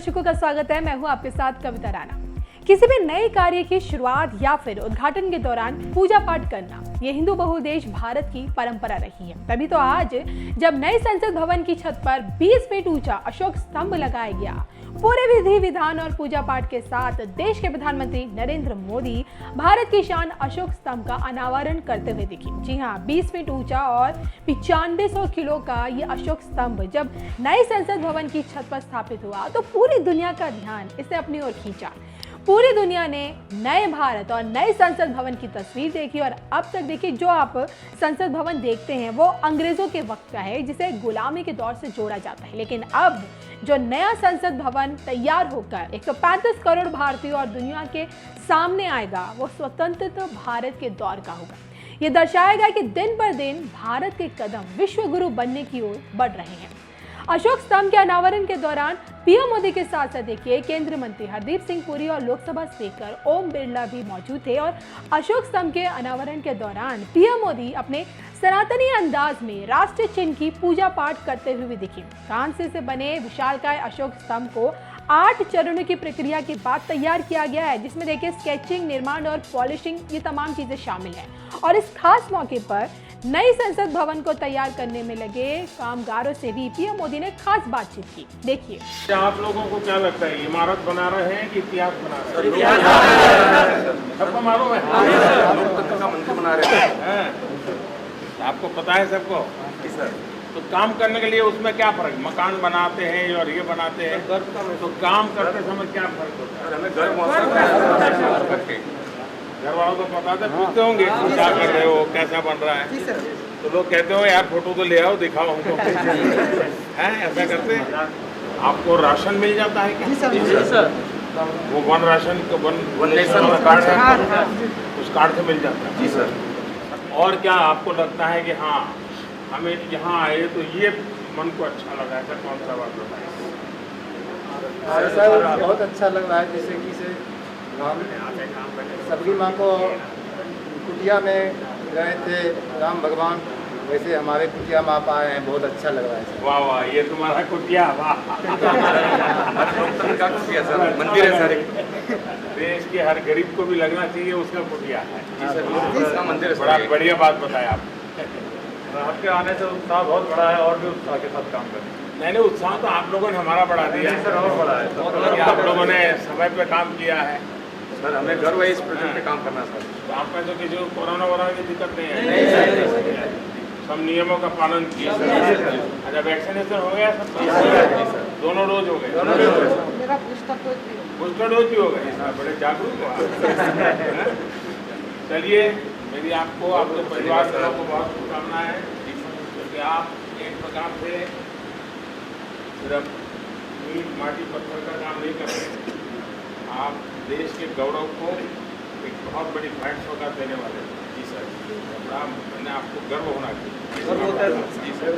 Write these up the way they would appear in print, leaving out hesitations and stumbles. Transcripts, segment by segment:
दर्शकों का स्वागत है। मैं हूं आपके साथ कविता राणा। किसी भी नए कार्य की शुरुआत या फिर उद्घाटन के दौरान पूजा पाठ करना ये हिंदू बहुल देश भारत की परंपरा रही है। तभी तो आज जब नए संसद भवन की छत पर 20 फीट ऊंचा अशोक स्तंभ लगाया गया, पूरे विधि विधान और पूजा पाठ के साथ देश के प्रधानमंत्री नरेंद्र मोदी भारत की शान अशोक स्तंभ का अनावरण करते हुए दिखे। जी हाँ, 20 फीट ऊंचा और 9500 किलो का ये अशोक स्तंभ जब नए संसद भवन की छत पर स्थापित हुआ तो पूरी दुनिया का ध्यान इसे अपनी ओर खींचा। पूरी दुनिया ने नए भारत और नए संसद भवन की तस्वीर देखी और अब तक देखिए, जो आप संसद भवन देखते हैं वो अंग्रेजों के वक्त का है, जिसे गुलामी के दौर से जोड़ा जाता है। लेकिन अब जो नया संसद भवन तैयार होकर 135 करोड़ भारतीयों और दुनिया के सामने आएगा, वो स्वतंत्र भारत के दौर का होगा। ये दर्शाएगा कि दिन पर दिन भारत के कदम विश्व गुरु बनने की ओर बढ़ रहे हैं। अशोक स्तंभ के अनावरण के दौरान पीएम मोदी के साथ साथ देखिए केंद्रीय मंत्री हरदीप सिंह पुरी और लोकसभा स्पीकर ओम बिरला भी मौजूद थे। और अशोक स्तंभ के अनावरण के दौरान पीएम मोदी अपने सनातनी अंदाज में राष्ट्रीय चिन्ह की पूजा पाठ करते हुए दिखे। कांसे से बने विशालकाय अशोक स्तंभ को 8 चरणों की प्रक्रिया के बाद तैयार किया गया है, जिसमें देखिए स्केचिंग, निर्माण और पॉलिशिंग, ये तमाम चीजें शामिल हैं। और इस खास मौके पर नई संसद भवन को तैयार करने में लगे कामगारों से भी पीएम मोदी ने खास बातचीत की। देखिए, आप लोगों को क्या लगता है, इमारत बना रहे हैं कि इतिहास बना रहे हैं? सबको मालूम है लोकतंत्र का मंदिर बना रहे हैं। आपको पता है सबको? सर, तो काम करने के लिए उसमें क्या फर्क? मकान बनाते हैं और ये बनाते हैं, तो काम करते समय क्या फर्क होता है? हमें घर वालों को पता था, पूछते होंगे क्या कर रहे हो, कैसा बन रहा है, तो लोग कहते हो यार फोटो तो ले आओ, दिखाओ हमको। है ऐसा करते हैं? आपको राशन मिल जाता है क्या? जी सर। वो one ration one nation card है, उस कार्ड से मिल जाता है। जी सर। और क्या आपको लगता है कि हाँ हमें यहाँ आए तो ये मन को अच्छा लगा, ऐसा कौन सा बात बताए? सर बहुत अच्छा लग रहा है, जैसे कि से सबकी माँ को कुटिया में गए थे राम भगवान, वैसे हमारे कुटिया में आप आए हैं, बहुत अच्छा लग रहा है। वाह वाह, ये तुम्हारा कुटिया, वाह। का कुटिया सर, मंदिर है सर। देश के हर गरीब को भी लगना चाहिए उसका कुटिया है। उसका मंदिर है। बड़ा बढ़िया बात बताया आप। आपके आने से उत्साह बहुत बड़ा है, और भी उत्साह के साथ काम करें। नहीं, उत्साह तो आप लोगों ने हमारा बढ़ा दिया है सर, और बड़ा है। आप लोगों ने समय पे काम किया है सर, हमें गर्व है इस प्रोजेक्ट पे काम करना सर। तो आप में तो किसी को कोरोना वोरोना की दिक्कत नहीं है? सब नियमों का पालन किया। अच्छा, वैक्सीनेशन हो गया सब? दोनों डोज हो गए? मेरा बूस्टर डोज भी हो गए। बड़े जागरूक हो। चलिए, मेरी आपको, आपके परिवार वालों को बहुत शुभकामनाएं हैं, क्योंकि आप एक प्रकार से सिर्फ ईंट माटी पत्थर का काम नहीं कर रहे, आप देश के गौरव को एक बहुत बड़ी भेंट सौगात देने वाले हैं। जी सर, मैंने आपको गर्व होना चाहिए। जी सर।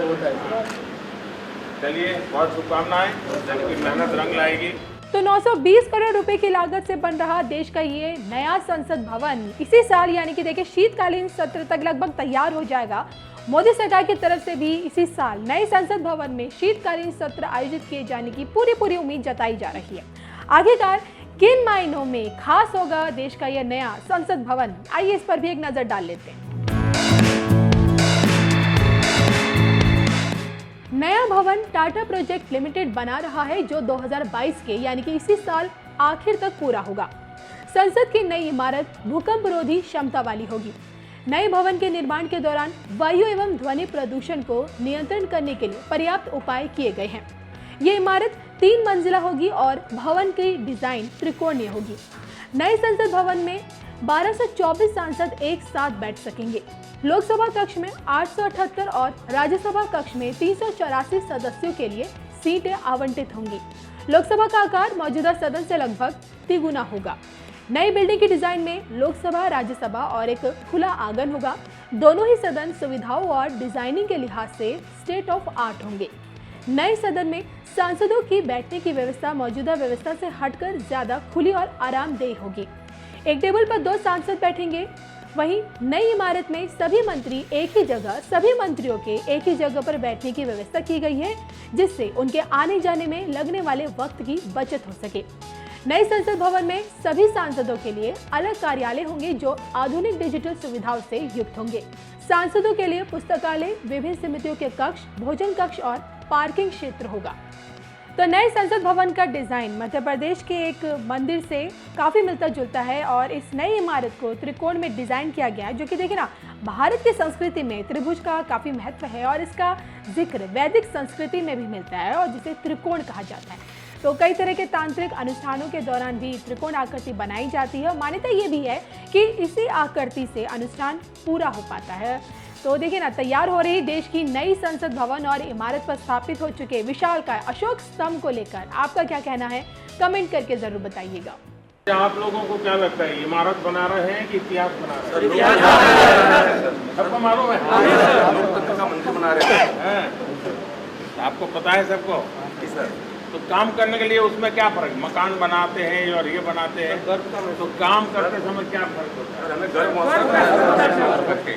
चलिए, बहुत शुभकामनाएं, आपकी मेहनत रंग लाएगी। तो 920 करोड़ रुपए की लागत से बन रहा देश का ये नया संसद भवन इसी साल यानी कि देखिए शीतकालीन सत्र तक लगभग तैयार हो जाएगा। मोदी सरकार की तरफ से भी इसी साल नए संसद भवन में शीतकालीन सत्र आयोजित किए जाने की पूरी उम्मीद जताई जा रही है। आखिरकार किन मायनों में खास होगा देश का यह नया संसद भवन, आइए इस पर भी एक नजर डाल लेते हैं। नया भवन टाटा प्रोजेक्ट लिमिटेड बना रहा है, जो 2022 के यानी कि इसी साल आखिर तक पूरा होगा। संसद की नई इमारत भूकंप रोधी क्षमता वाली होगी। नए भवन के निर्माण के दौरान वायु एवं ध्वनि प्रदूषण को नियंत्रण करने के लिए पर्याप्त उपाय किए गए हैं। ये इमारत 3 मंजिला होगी और भवन की डिजाइन त्रिकोणीय होगी। नए संसद भवन में 1224 सांसद एक साथ बैठ सकेंगे। लोकसभा कक्ष में 878 और राज्यसभा कक्ष में 384 सदस्यों के लिए सीटें आवंटित होंगी। लोकसभा का आकार मौजूदा सदन से लगभग तिगुना होगा। नई बिल्डिंग की डिजाइन में लोकसभा, राज्यसभा और एक खुला आंगन होगा। दोनों ही सदन सुविधाओं और डिजाइनिंग के लिहाज से स्टेट ऑफ आर्ट होंगे। नए सदन में सांसदों की बैठने की व्यवस्था मौजूदा व्यवस्था से हटकर ज्यादा खुली और आरामदेह होगी। एक टेबल पर 2 सांसद बैठेंगे। वहीं नई इमारत में सभी मंत्री एक ही जगह, सभी मंत्रियों के एक ही जगह पर बैठने की व्यवस्था की गई है, जिससे उनके आने जाने में लगने वाले वक्त की बचत हो सके। नए संसद भवन में सभी सांसदों के लिए अलग कार्यालय होंगे जो आधुनिक डिजिटल सुविधाओं से युक्त होंगे। सांसदों के लिए पुस्तकालय, विभिन्न समितियों के कक्ष, भोजन कक्ष और पार्किंग क्षेत्र होगा। तो नए संसद भवन का डिजाइन मध्य प्रदेश के एक मंदिर से काफी मिलता जुलता है और इस नई इमारत को त्रिकोण में डिजाइन किया गया है, जो कि देखिए ना, भारत की संस्कृति में त्रिभुज का काफी महत्व है और इसका जिक्र वैदिक संस्कृति में भी मिलता है और जिसे त्रिकोण कहा जाता है। तो कई तरह के तांत्रिक अनुष्ठानों के दौरान भी त्रिकोण आकृति बनाई जाती है। मान्यता ये भी है कि इसी आकृति से अनुष्ठान पूरा हो पाता है। तो देखिए ना, तैयार हो रही देश की नई संसद भवन और इमारत पर स्थापित हो चुके विशालकाय अशोक स्तंभ को लेकर आपका क्या कहना है, कमेंट करके जरूर बताइएगा। आप लोगों को क्या लगता है, इमारत बना रहे हैं कि इतिहास बना रहे हैं? सबको मालूम है लोकतंत्र का मंदिर बना रहे हैं, आपको पता है सबको। तो काम करने के लिए उसमें क्या फर्क, मकान बनाते हैं और ये बनाते हैं, तो काम करते समय क्या फर्क होता है?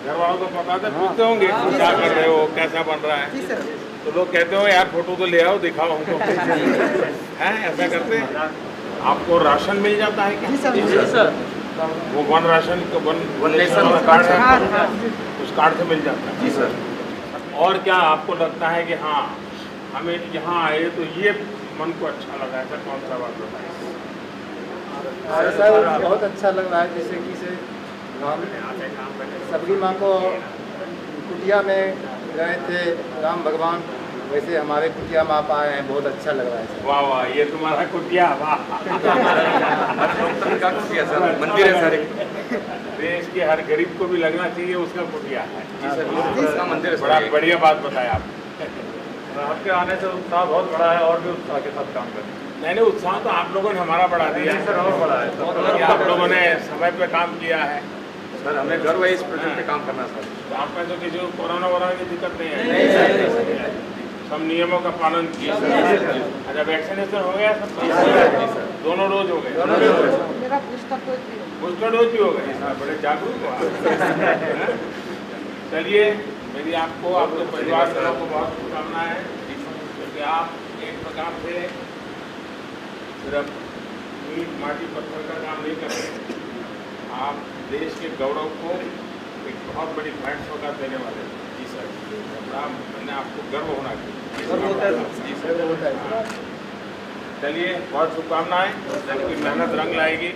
घर वालों को पता था, पूछते होंगे क्या कर रहे हो, कैसा बन रहा है, तो लोग कहते हो यार फोटो तो ले आओ, दिखाओ हमको है, ऐसा करते हैं। आपको राशन मिल जाता है क्या? जी सर। वो one ration one nation card है, उस कार्ड से मिल जाता है। जी सर। और क्या आपको लगता है कि हाँ हमें यहाँ आए तो ये मन को अच्छा लगा, ऐसा कौन सा बात बताइए? सर बहुत अच्छा लग रहा है, जैसे कि से सबरी माँ को कुटिया में गए थे राम भगवान, वैसे हमारे कुटिया में आप आए हैं, बहुत अच्छा लग रहा है सर। वाह वाह, ये तुम्हारा कुटिया, वाह का कुटिया सर, मंदिर है सर। देश के हर गरीब को भी लगना चाहिए उसका कुटिया है। जी सर, इसका मंदिर है। बड़ा बढ़िया बात बताया आप। आपके आने से उत्साह बहुत बड़ा है और भी उत्साह के साथ काम करें। नहीं, उत्साह तो आप लोगों ने हमारा बढ़ा दिया है सर, और बड़ा है। आप लोगों ने समय पे काम किया है सर, हमें गर्व है इस प्रोजेक्ट पे काम करना सर। तो आप में तो किसी को कोरोना वोरोना की दिक्कत नहीं है? सब नियमों का पालन किया। अच्छा, वैक्सीनेशन हो गया सब? दोनों डोज हो गए? मेरा बूस्टर डोज भी हो गए। बड़े जागरूक हो। चलिए, मेरी आपको, आपके परिवार वालों को बहुत शुभकामनाएं हैं, क्योंकि आप एक प्रकार से सिर्फ ईंट माटी पत्थर का काम नहीं कर रहे, आप देश के गौरव को एक बहुत बड़ी भेंट सौगात देने वाले हैं। जी सर, मैंने आपको गर्व होना चाहिए। चलिए, बहुत शुभकामनाएं, आपकी मेहनत रंग लाएगी।